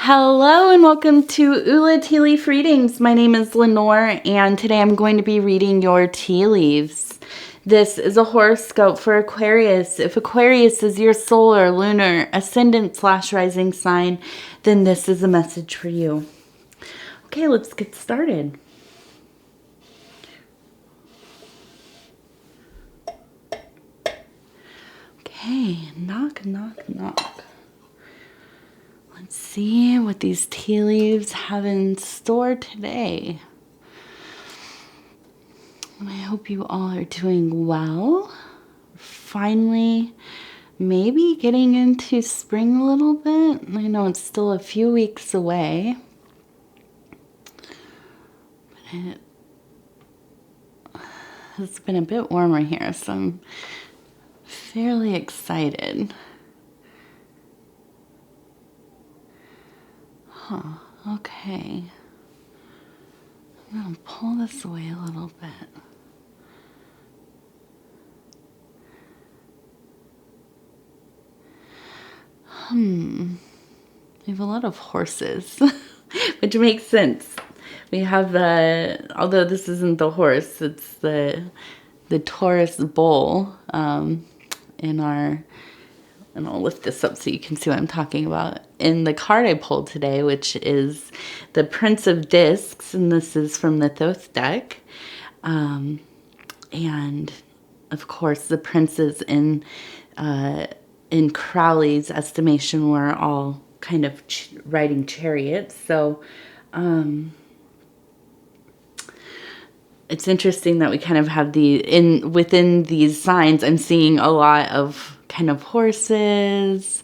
Hello and welcome to Ula Tea Leaf Readings. My name is Lenor and today I'm going to be reading your tea leaves. This is a horoscope for Aquarius. If Aquarius is your solar, lunar, ascendant/rising sign, then this is a message for you. Okay, let's get started. Okay, knock, knock, knock. Let's see what these tea leaves have in store today. I hope you all are doing well. Finally, maybe getting into spring a little bit. I know it's still a few weeks away. But it's been a bit warmer here, so I'm fairly excited. Okay. I'm going to pull this away a little bit. We have a lot of horses, which makes sense. We have although this isn't the horse, it's the Taurus bull in our, and I'll lift this up so you can see what I'm talking about. In the card I pulled today, which is the Prince of Discs, and this is from the Thoth deck. And of course, the princes in Crowley's estimation were all kind of riding chariots. So it's interesting that we kind of have within these signs. I'm seeing a lot of kind of horses,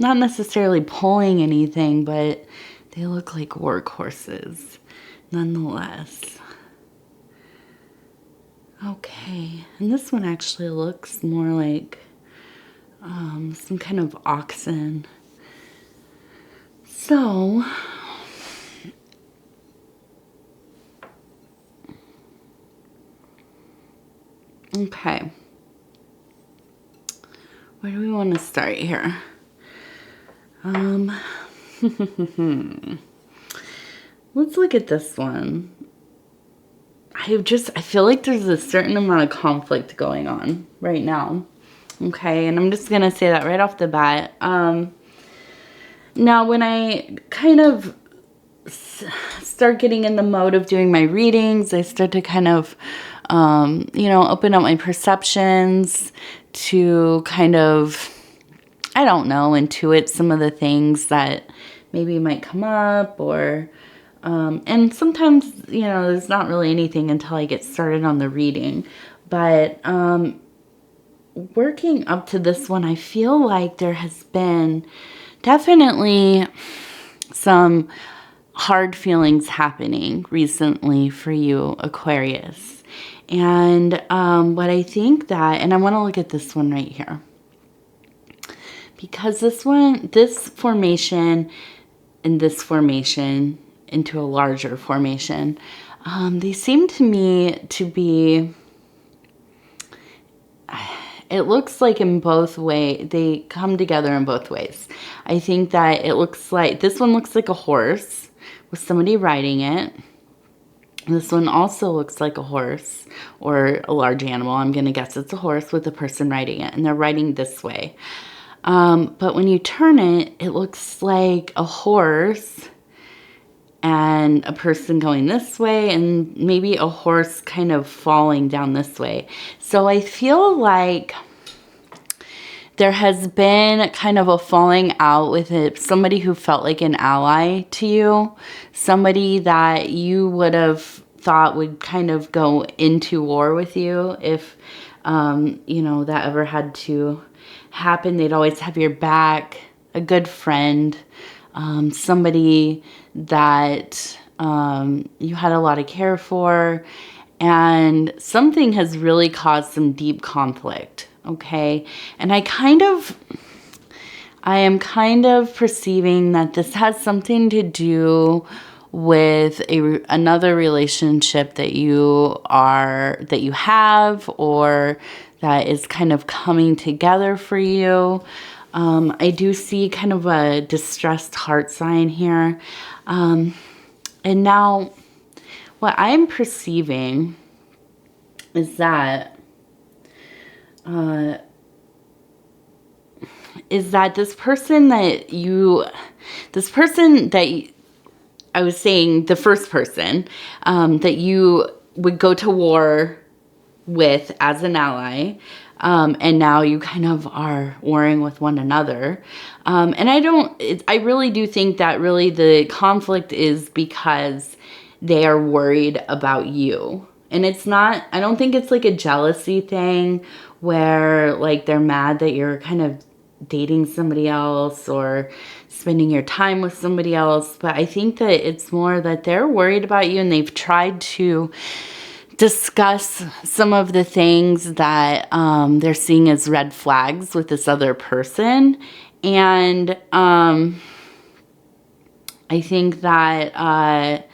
not necessarily pulling anything, but they look like workhorses nonetheless. Okay, and this one actually looks more like some kind of oxen. So, okay. Where do we want to start here? Let's look at this one. I feel like there's a certain amount of conflict going on right now. Okay, and I'm just going to say that right off the bat. Now, when I kind of start getting in the mode of doing my readings, I start to kind of, open up my perceptions to kind of, I don't know, intuit some of the things that maybe might come up, or, and sometimes, there's not really anything until I get started on the reading. But working up to this one, I feel like there has been definitely some hard feelings happening recently for you, Aquarius. And what I think that, and I want to look at this one right here, because this formation and this formation into a larger formation, they seem to me to be, it looks like in both ways, they come together in both ways. I think that it looks like, this one looks like a horse with somebody riding it. This one also looks like a horse or a large animal. I'm going to guess it's a horse with a person riding it, and they're riding this way. But when you turn it, it looks like a horse and a person going this way, and maybe a horse kind of falling down this way. So I feel like there has been kind of a falling out with somebody who felt like an ally to you, somebody that you would have thought would kind of go into war with you if, that ever had to happen. They'd always have your back, a good friend, somebody that you had a lot of care for, and something has really caused some deep conflict. Okay, and I am kind of perceiving that this has something to do with another relationship that you have, or that is kind of coming together for you. I do see kind of a distressed heart sign here. And now what I'm perceiving is that this person that I was saying, the first person that you would go to war with as an ally, and now you kind of are warring with one another. And I really do think that really the conflict is because they are worried about you. And it's not, I don't think it's like a jealousy thing where like they're mad that you're kind of dating somebody else or spending your time with somebody else. But I think that it's more that they're worried about you and they've tried to discuss some of the things that they're seeing as red flags with this other person. And I think that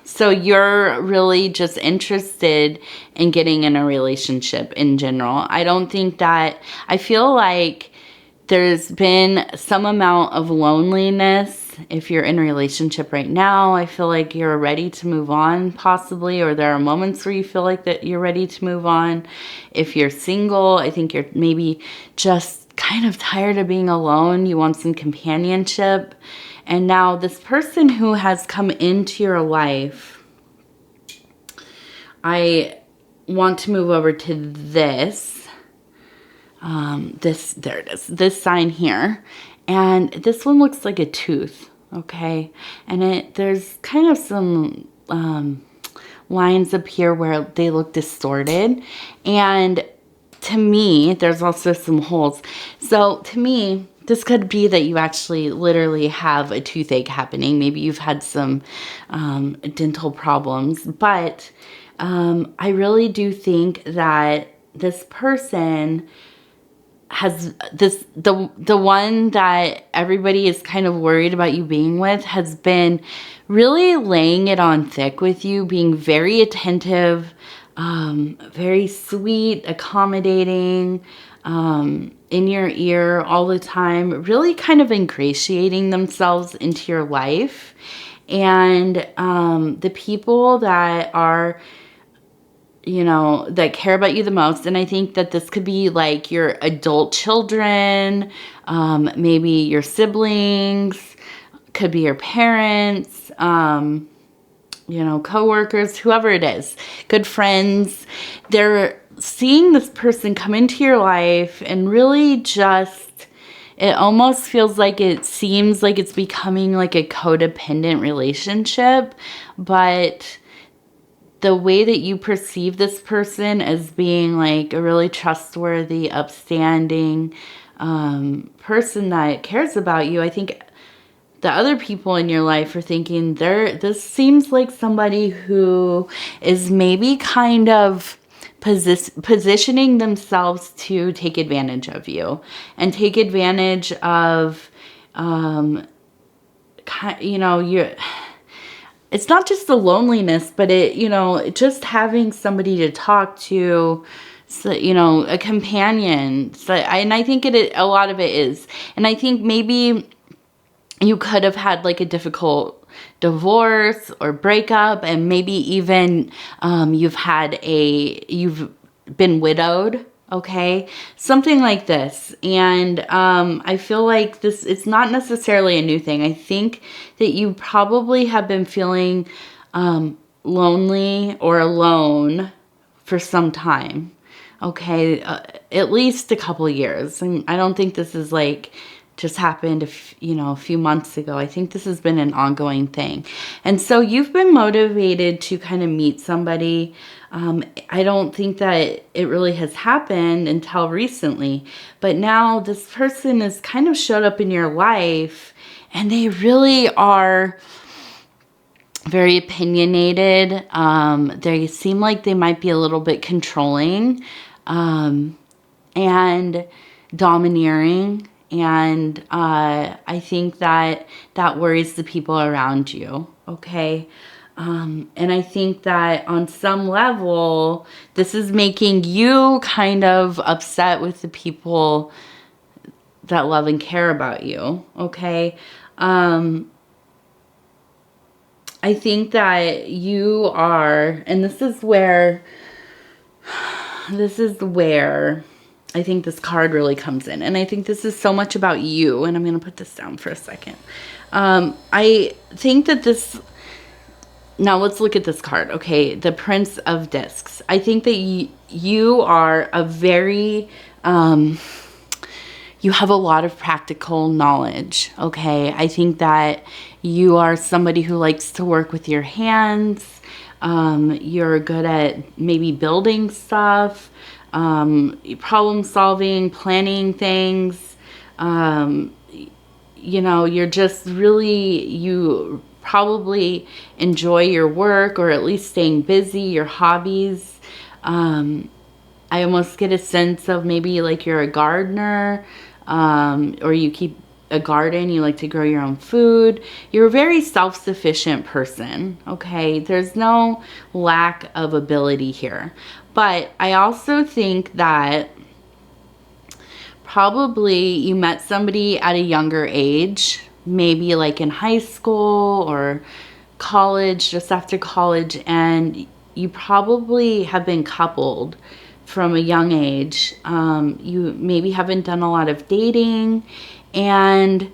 so you're really just interested in getting in a relationship in general. I feel like there's been some amount of loneliness. If you're in a relationship right now, I feel like you're ready to move on possibly, or there are moments where you feel like that you're ready to move on. If you're single, I think you're maybe just kind of tired of being alone. You want some companionship. And now this person who has come into your life, I want to move over to this. There it is, this sign here. And this one looks like a tooth, okay? And there's kind of some lines up here where they look distorted. And to me, there's also some holes. So to me, this could be that you actually literally have a toothache happening. Maybe you've had some dental problems. But I really do think that this person has the one that everybody is kind of worried about you being with has been really laying it on thick with you, being very attentive, very sweet, accommodating, in your ear all the time, really kind of ingratiating themselves into your life. And the people that are, you know, that care about you the most. And I think that this could be like your adult children, maybe your siblings, could be your parents, you know, coworkers, whoever it is, good friends. They're seeing this person come into your life and really just, it almost feels like it seems like it's becoming like a codependent relationship, but the way that you perceive this person as being like a really trustworthy, upstanding person that cares about you, I think the other people in your life are thinking, this seems like somebody who is maybe kind of positioning themselves to take advantage of you and take advantage of, you know, it's not just the loneliness, but you know, just having somebody to talk to, so, you know, a companion. So, and I think a lot of it is, and I think maybe you could have had like a difficult divorce or breakup, and maybe even you've been widowed, okay? Something like this. And I feel like it's not necessarily a new thing. I think that you probably have been feeling lonely or alone for some time, okay? At least a couple years. And I don't think this is like just happened a few months ago. I think this has been an ongoing thing. And so you've been motivated to kind of meet somebody. I don't think that it really has happened until recently, but now this person has kind of showed up in your life and they really are very opinionated. They seem like they might be a little bit controlling, and domineering. And I think that worries the people around you, okay? And I think that on some level, this is making you kind of upset with the people that love and care about you, okay? I think that you are, and this is where I think this card really comes in. And I think this is so much about you. And I'm going to put this down for a second. I think that this, now let's look at this card. Okay, the Prince of Discs. I think that you are a very, you have a lot of practical knowledge, okay? I think that you are somebody who likes to work with your hands. You're good at maybe building stuff, problem solving, planning things. You know, you're just really, you probably enjoy your work, or at least staying busy, your hobbies. I almost get a sense of maybe like you're a gardener, or you keep a garden, you like to grow your own food. You're a very self-sufficient person, okay? There's no lack of ability here. But I also think that probably you met somebody at a younger age, maybe like in high school or college, just after college, and you probably have been coupled from a young age. You maybe haven't done a lot of dating, and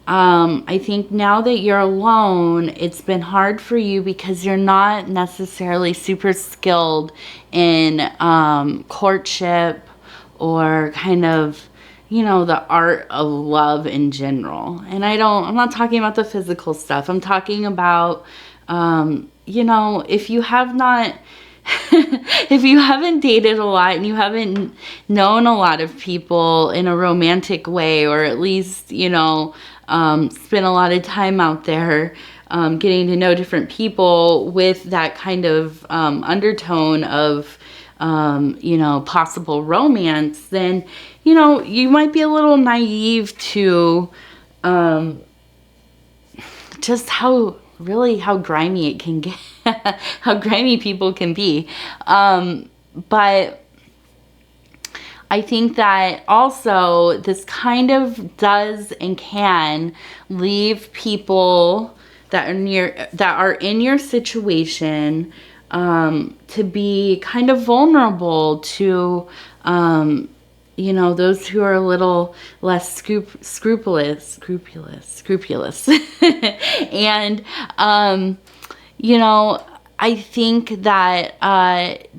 I think now that you're alone, it's been hard for you because you're not necessarily super skilled in courtship or kind of, you know, the art of love in general. And I'm not talking about the physical stuff. I'm talking about, you know, if you have not, if you haven't dated a lot and you haven't known a lot of people in a romantic way, or at least, you know, spent a lot of time out there getting to know different people with that kind of undertone of, you know, possible romance, then, you know, you might be a little naive to just how grimy it can get, how grimy people can be. But I think that also this kind of does and can leave people that are in your situation to be kind of vulnerable to, you know, those who are a little less scrupulous. And, you know, I think that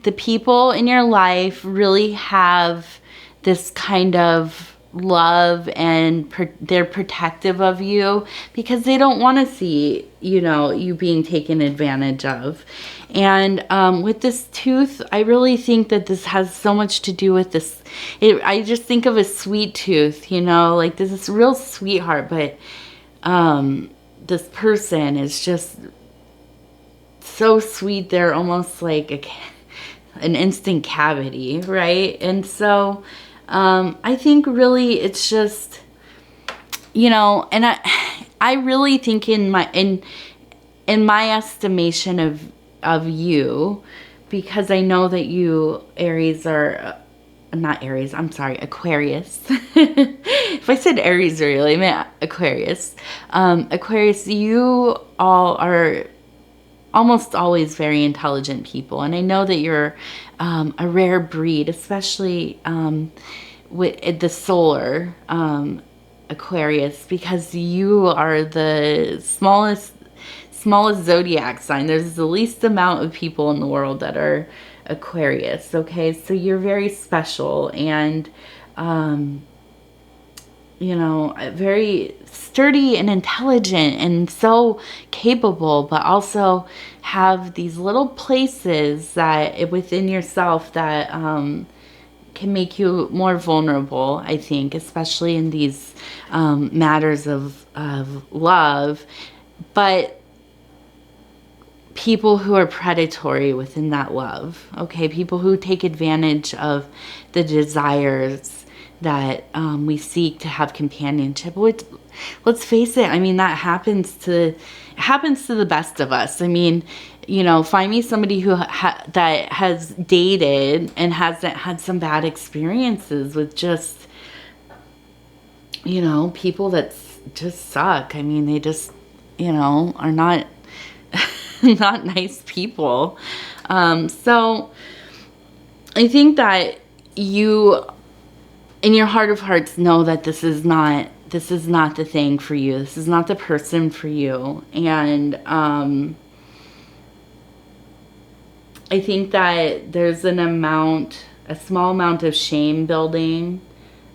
the people in your life really have this kind of love, and they're protective of you because they don't want to see, you know, you being taken advantage of. And with this tooth, I really think that this has so much to do with this. I just think of a sweet tooth, you know, like this is real sweetheart, but this person is just so sweet. They're almost like an instant cavity, right? And so I think really it's just, you know, and I really think in my estimation of you, because I know that you Aries are not Aries, I'm sorry, Aquarius. If I said Aries earlier, I meant Aquarius. Aquarius, you all are almost always very intelligent people, and I know that you're a rare breed, especially with the solar Aquarius, because you are the smallest zodiac sign. There's the least amount of people in the world that are Aquarius, okay? So you're very special, and you know, very sturdy and intelligent and so capable, but also have these little places that within yourself that can make you more vulnerable, I think, especially in these matters of love. But people who are predatory within that love, okay? People who take advantage of the desires that we seek to have companionship, which, let's face it, I mean, that happens to the best of us. I mean, you know, find me somebody who that has dated and hasn't had some bad experiences with just you know, people that just suck. I mean, they just, you know, are not not nice people. So I think that you, in your heart of hearts, know that this is not the thing for you. This is not the person for you. And I think that there's a small amount of shame building,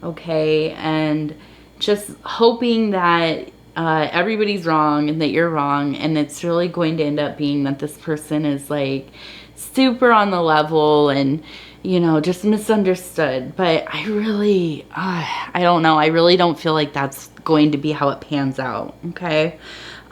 okay, and just hoping that everybody's wrong and that you're wrong, and it's really going to end up being that this person is like super on the level and, you know, just misunderstood. But I really, I don't know. I really don't feel like that's going to be how it pans out, okay?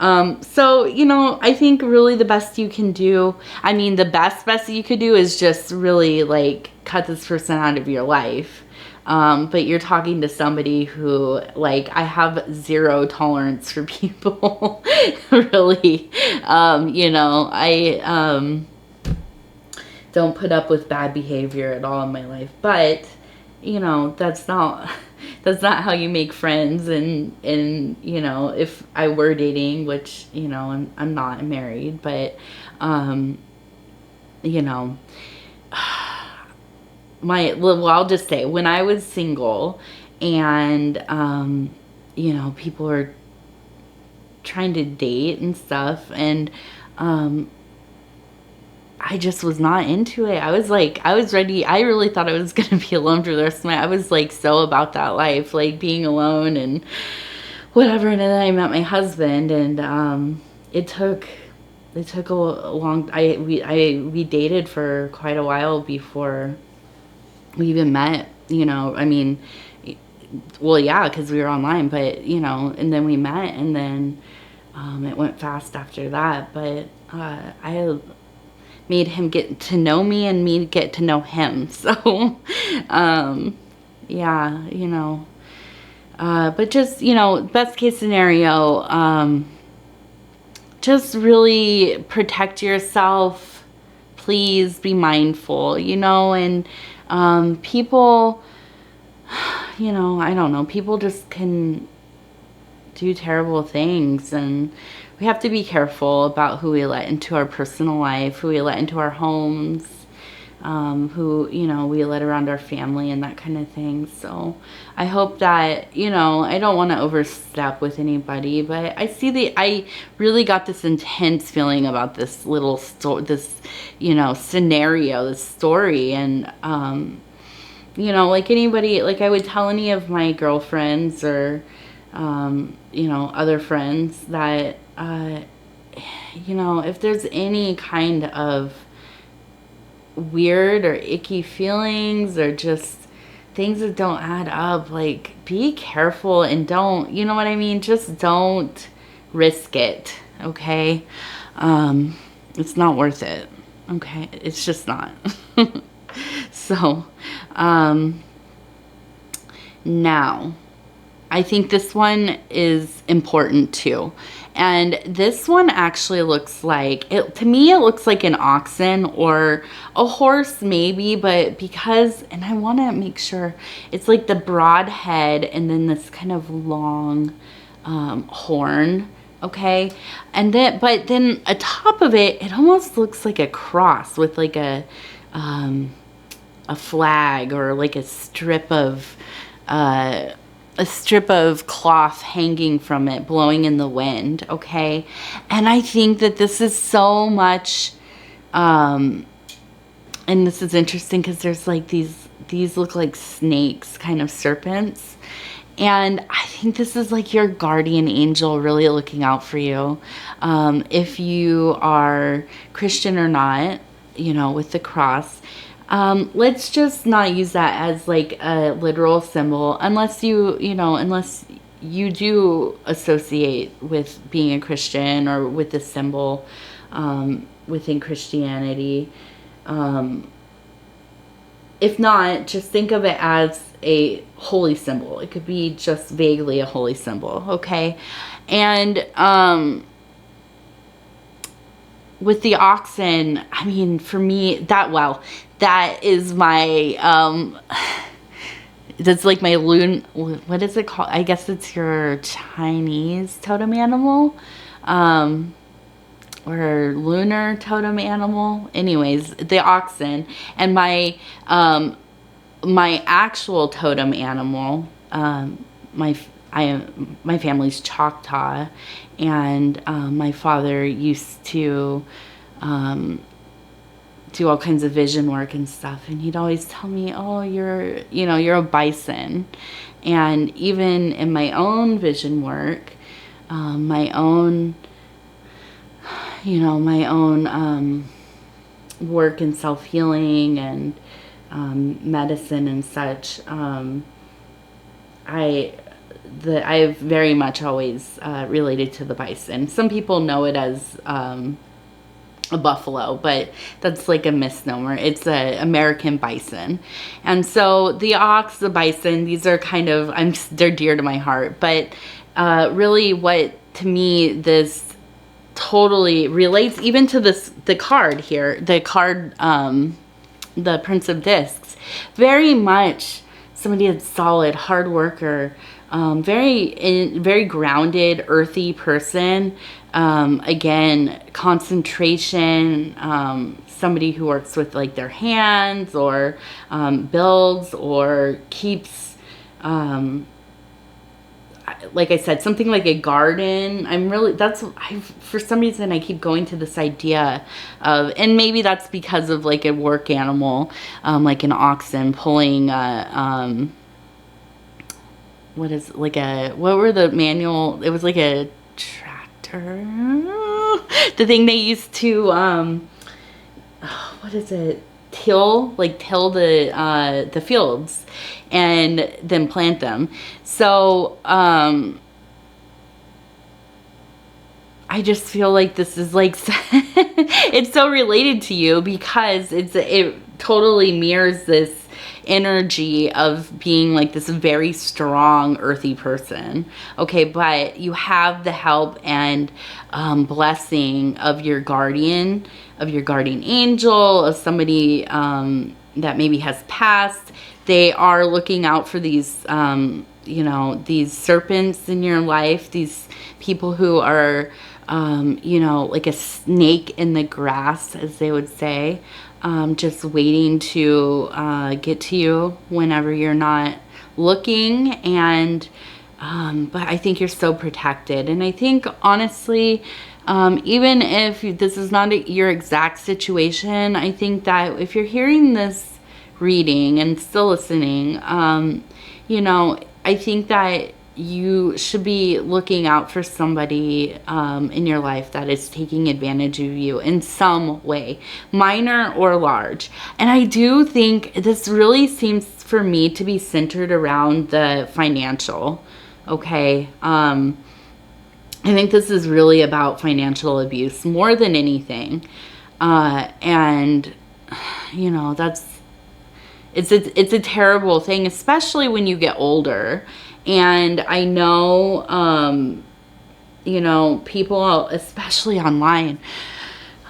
So, you know, I think really the best you can do, I mean, the best you could do is just really like cut this person out of your life. But you're talking to somebody who, like, I have zero tolerance for people, really. You know, I don't put up with bad behavior at all in my life. But, you know, that's not how you make friends. And you know, if I were dating, which, you know, I'm not, I'm married, but, you know, well, I'll just say, when I was single and, you know, people were trying to date and stuff, and, I just was not into it. I was ready. I really thought I was going to be alone for the rest of I was like so about that life, like being alone and whatever. And then I met my husband, and, it took a long, we dated for quite a while before we even met, you know. I mean, well, yeah, because we were online, but, you know, and then we met, and then it went fast after that. But I made him get to know me and me get to know him. So, yeah, you know, but just, you know, best case scenario, just really protect yourself. Please be mindful, you know, and people, you know, I don't know, people just can do terrible things, and we have to be careful about who we let into our personal life, who we let into our homes, who, you know, we let around our family and that kind of thing. So I hope that, you know, I don't want to overstep with anybody, but I really got this intense feeling about this little you know, scenario, this story. And, you know, like anybody, like I would tell any of my girlfriends or, you know, other friends that, you know, if there's any kind of weird or icky feelings or just things that don't add up, like, be careful and don't, you know what I mean? Just don't risk it, okay? It's not worth it, okay? It's just not. So, now, I think this one is important too. And this one actually looks like, to me it looks like an oxen or a horse maybe, but because, and I want to make sure, it's like the broad head and then this kind of long horn, okay? And then, but then atop of it, it almost looks like a cross with like a flag or like a strip of cloth hanging from it, blowing in the wind, okay? And I think that this is so much, and this is interesting because there's like these look like snakes, kind of serpents. And I think this is like your guardian angel really looking out for you. If you are Christian or not, you know, with the cross. Let's just not use that as like a literal symbol unless you do associate with being a Christian or with this symbol within Christianity. If not, just think of it as a holy symbol. It could be just vaguely a holy symbol, okay? And with the oxen, I mean, for me, that is my, That's like my what is it called? I guess it's your Chinese totem animal. Or lunar totem animal. Anyways, the oxen. And my actual totem animal, my family's Choctaw, and my father used to do all kinds of vision work and stuff, and he'd always tell me, oh, you're a bison. And even in my own vision work, my own work in self-healing and medicine and such, I've very much always related to the bison. Some people know it as a buffalo, but that's like a misnomer. It's a American bison. And so the ox, the bison, these are kind of, they're dear to my heart. But really what, to me, this totally relates even to the card here, the card, the Prince of Discs. Very much somebody that's solid, hard worker, very grounded, earthy person. Again, concentration, somebody who works with like their hands, or builds or keeps, like I said, something like a garden. For some reason I keep going to this idea of, and maybe that's because of like a work animal, like an oxen pulling what were the manual, it was like a tractor, the thing they used to what is it, till the fields and then plant them. So I just feel like this is like it's so related to you, because it totally mirrors this energy of being like this very strong earthy person. Okay, but you have the help and blessing of your guardian angel, of somebody that maybe has passed. They are looking out for these these serpents in your life, these people who are like a snake in the grass, as they would say, just waiting to get to you whenever you're not looking. And but I think you're so protected. And I think, honestly, even if this is not your exact situation, I think that if you're hearing this reading and still listening, I think that you should be looking out for somebody in your life that is taking advantage of you in some way, minor or large. And I do think this really seems for me to be centered around the financial. Okay. I think this is really about financial abuse more than anything. And it's a terrible thing, especially when you get older. And I know, people, especially online,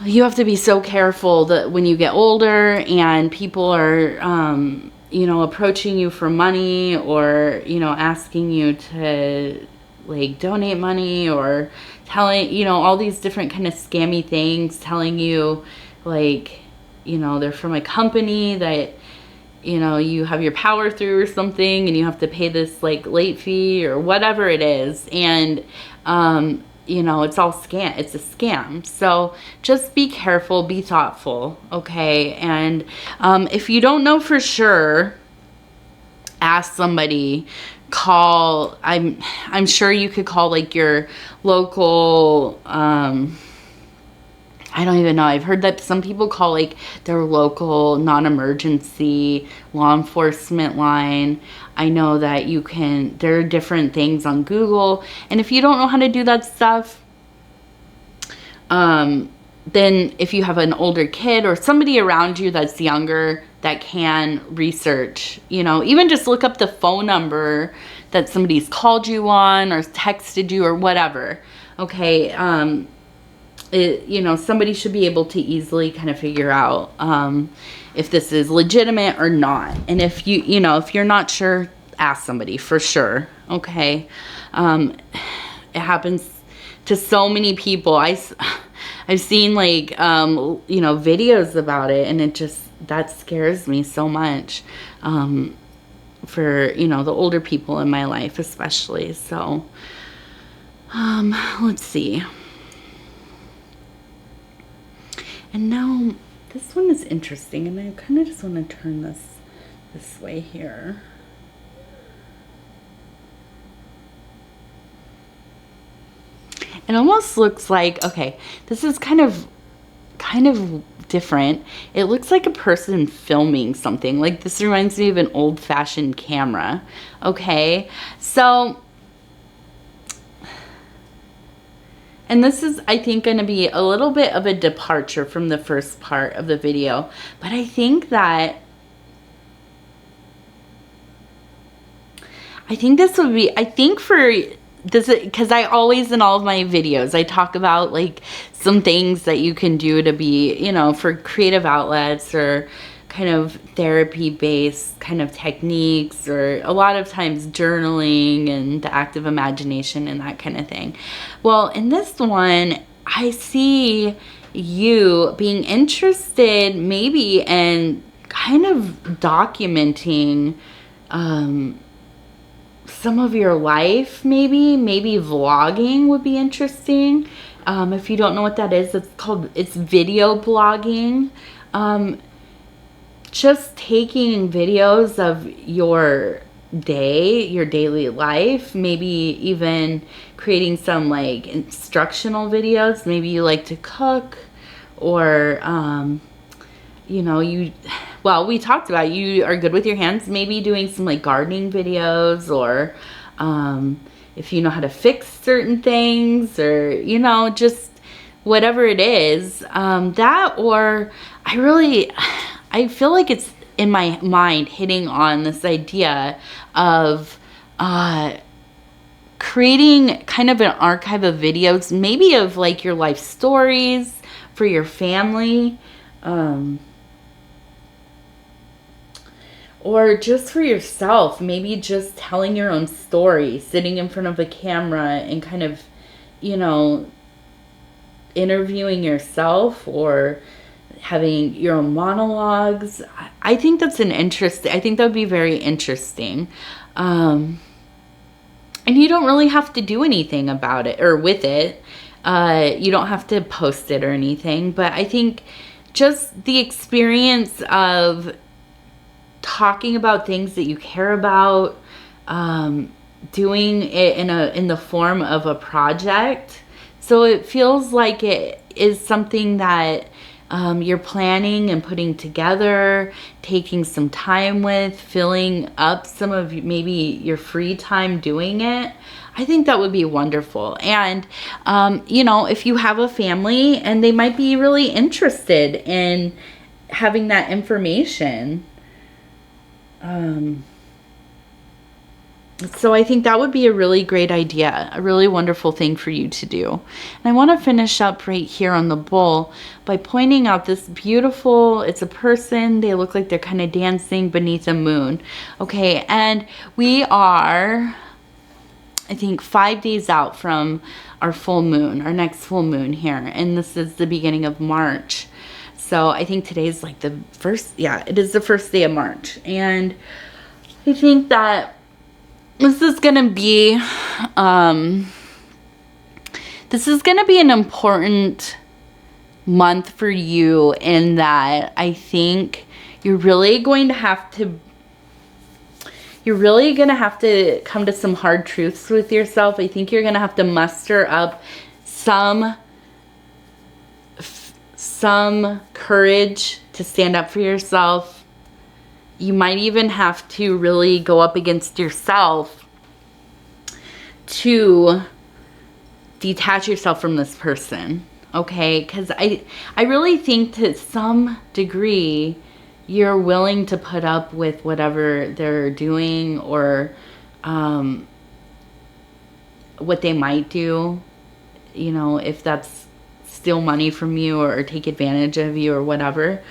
you have to be so careful that when you get older and people are, approaching you for money, or, asking you to like donate money, or telling, all these different kind of scammy things, telling you like, they're from a company that, you have your power through or something, and you have to pay this like late fee or whatever it is. And, it's all scam. It's a scam. So just be careful, be thoughtful. Okay. And, if you don't know for sure, ask somebody, call, I'm sure you could call like your local, I don't even know. I've heard that some people call like their local non-emergency law enforcement line. I know that there are different things on Google. And if you don't know how to do that stuff, then if you have an older kid or somebody around you that's younger that can research, even just look up the phone number that somebody's called you on or texted you or whatever. Okay. Somebody should be able to easily kind of figure out if this is legitimate or not. And if if you're not sure, ask somebody for sure. Okay. It happens to so many people. I've seen like, you know, videos about it, and it just, that scares me so much. For, you know, the older people in my life especially. So, let's see. And now this one is interesting, and I kind of just want to turn this way here. It almost looks like, okay, this is kind of different. It looks like a person filming something. Like, this reminds me of an old-fashioned camera. Okay, so, and this is, I think, going to be a little bit of a departure from the first part of the video, but I think that, this would be, I think for this, because I always, in all of my videos, I talk about like some things that you can do to be, you know, for creative outlets, or kind of therapy based kind of techniques, or a lot of times journaling and the active imagination and that kind of thing. Well, in this one, I see you being interested maybe in kind of documenting some of your life. Maybe vlogging would be interesting. If you don't know what that is, it's video blogging. Just taking videos of your day, your daily life, maybe even creating some like instructional videos. Maybe you like to cook, or you know, well, we talked about you are good with your hands, maybe doing some like gardening videos, or if you know how to fix certain things, or, you know, just whatever it is, that, or I feel like it's in my mind hitting on this idea of creating kind of an archive of videos, maybe of like your life stories for your family, or just for yourself, maybe just telling your own story, sitting in front of a camera and kind of, you know, interviewing yourself, or having your own monologues. I think that's I think that would be very interesting. And you don't really have to do anything about it or with it. You don't have to post it or anything, but I think just the experience of talking about things that you care about, doing it in the form of a project, so it feels like it is something that you're planning and putting together, taking some time with, filling up some of maybe your free time doing it. I think that would be wonderful. And you know, if you have a family and they might be really interested in having that information, so I think that would be a really great idea, a really wonderful thing for you to do. And I want to finish up right here on the bull by pointing out this beautiful, it's a person, they look like they're kind of dancing beneath a moon. Okay, and we are, I think, 5 days out from our full moon, our next full moon here. And this is the beginning of March. So I think today's like the first, yeah, it is the first day of March. And I think that this is going to be an important month for you, in that I think you're really going to have to come to some hard truths with yourself. I think you're going to have to muster up some courage to stand up for yourself. You might even have to really go up against yourself to detach yourself from this person, okay? Because I really think to some degree you're willing to put up with whatever they're doing, or what they might do, you know, if that's steal money from you or take advantage of you or whatever.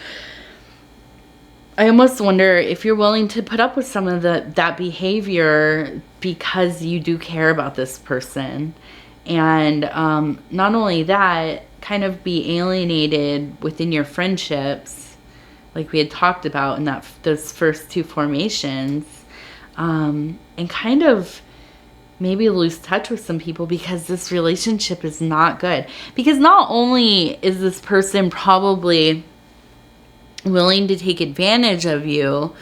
I almost wonder if you're willing to put up with some of that behavior because you do care about this person. And not only that, kind of be alienated within your friendships, like we had talked about in those first two formations, and kind of maybe lose touch with some people because this relationship is not good. Because not only is this person probably willing to take advantage of you,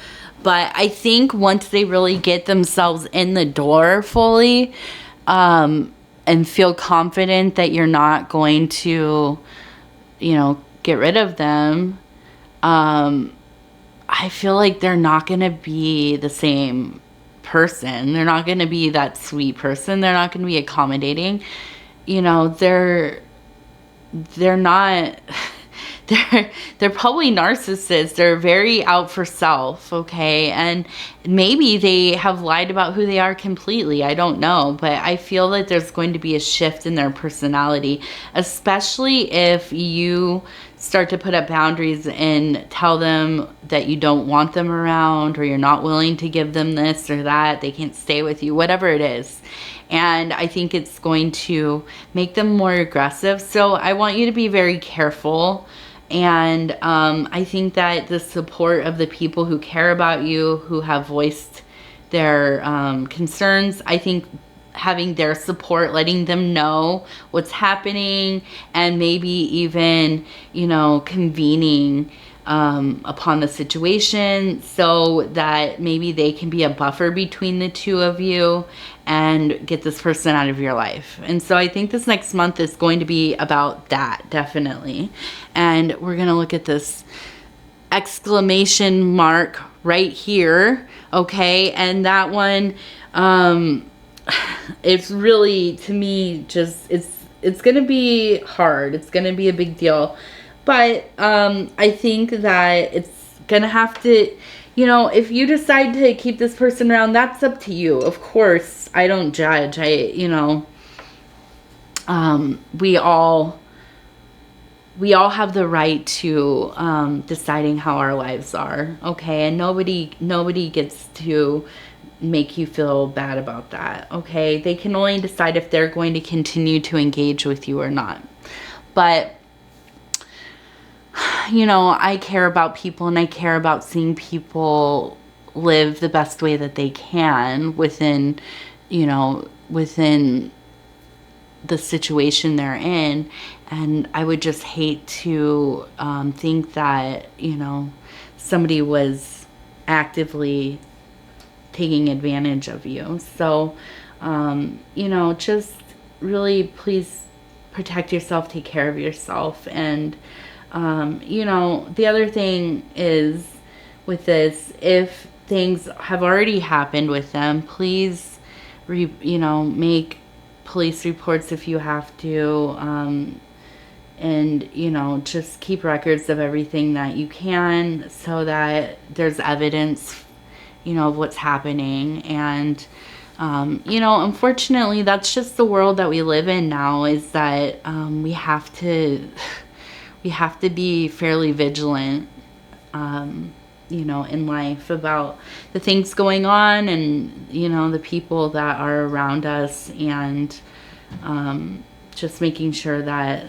but I think once they really get themselves in the door fully, and feel confident that you're not going to, get rid of them, I feel like they're not going to be the same person. They're not going to be that sweet person. They're not going to be accommodating. They're not they're probably narcissists. They're very out for self, okay? And maybe they have lied about who they are completely. I don't know, but I feel that there's going to be a shift in their personality, especially if you start to put up boundaries and tell them that you don't want them around, or you're not willing to give them this or that. They can't stay with you, whatever it is. And I think it's going to make them more aggressive. So I want you to be very careful. And I think that the support of the people who care about you, who have voiced their concerns, I think having their support, letting them know what's happening, and maybe even, convening upon the situation so that maybe they can be a buffer between the two of you and get this person out of your life. And so I think this next month is going to be about that, definitely. And we're going to look at this exclamation mark right here, okay? And that one, it's really, to me, just, it's going to be hard. It's going to be a big deal. But I think that it's going to have to, if you decide to keep this person around, that's up to you. Of course, I don't judge. We all have the right to deciding how our lives are, okay? And nobody gets to make you feel bad about that, okay? They can only decide if they're going to continue to engage with you or not. But I care about people, and I care about seeing people live the best way that they can within the situation they're in. And I would just hate to think that, somebody was actively taking advantage of you. So, just really please protect yourself, take care of yourself. And the other thing is with this, if things have already happened with them, please, make police reports if you have to, and, just keep records of everything that you can so that there's evidence, of what's happening. And, unfortunately, that's just the world that we live in now, is that we have to be fairly vigilant, in life about the things going on, and, the people that are around us, and just making sure that,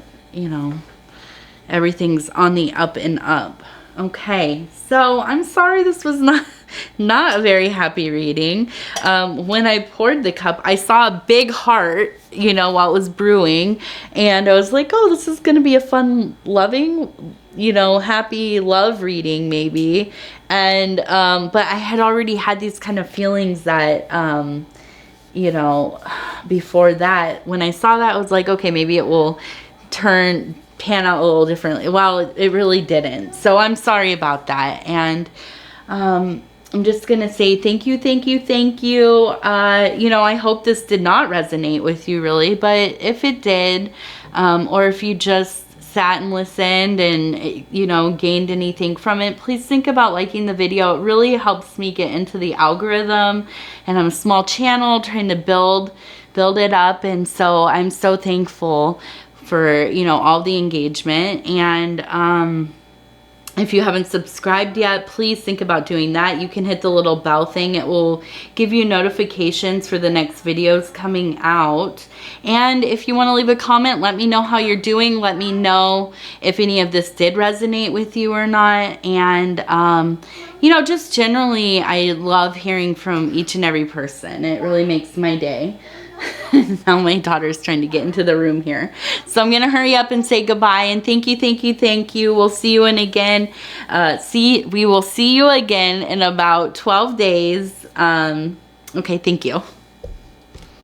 everything's on the up and up. Okay, so I'm sorry this was not a very happy reading. When I poured the cup, I saw a big heart, while it was brewing, and I was like, oh, this is going to be a fun, loving, happy love reading maybe. And but I had already had these kind of feelings that before that, when I saw that, I was like, okay, maybe it will pan out a little differently. Well, it really didn't. So I'm sorry about that. And I'm just going to say thank you. I hope this did not resonate with you really, but if it did, or if you just sat and listened and, gained anything from it, please think about liking the video. It really helps me get into the algorithm, and I'm a small channel trying to build it up. And so I'm so thankful for, all the engagement. And If you haven't subscribed yet, please think about doing that. You can hit the little bell thing. It will give you notifications for the next videos coming out. And if you want to leave a comment, let me know how you're doing. Let me know if any of this did resonate with you or not. And, you know, just generally, I love hearing from each and every person. It really makes my day. Now my daughter's trying to get into the room here. So I'm going to hurry up and say goodbye. And thank you, thank you, thank you. We'll see you again. We will see you again in about 12 days. Okay, thank you.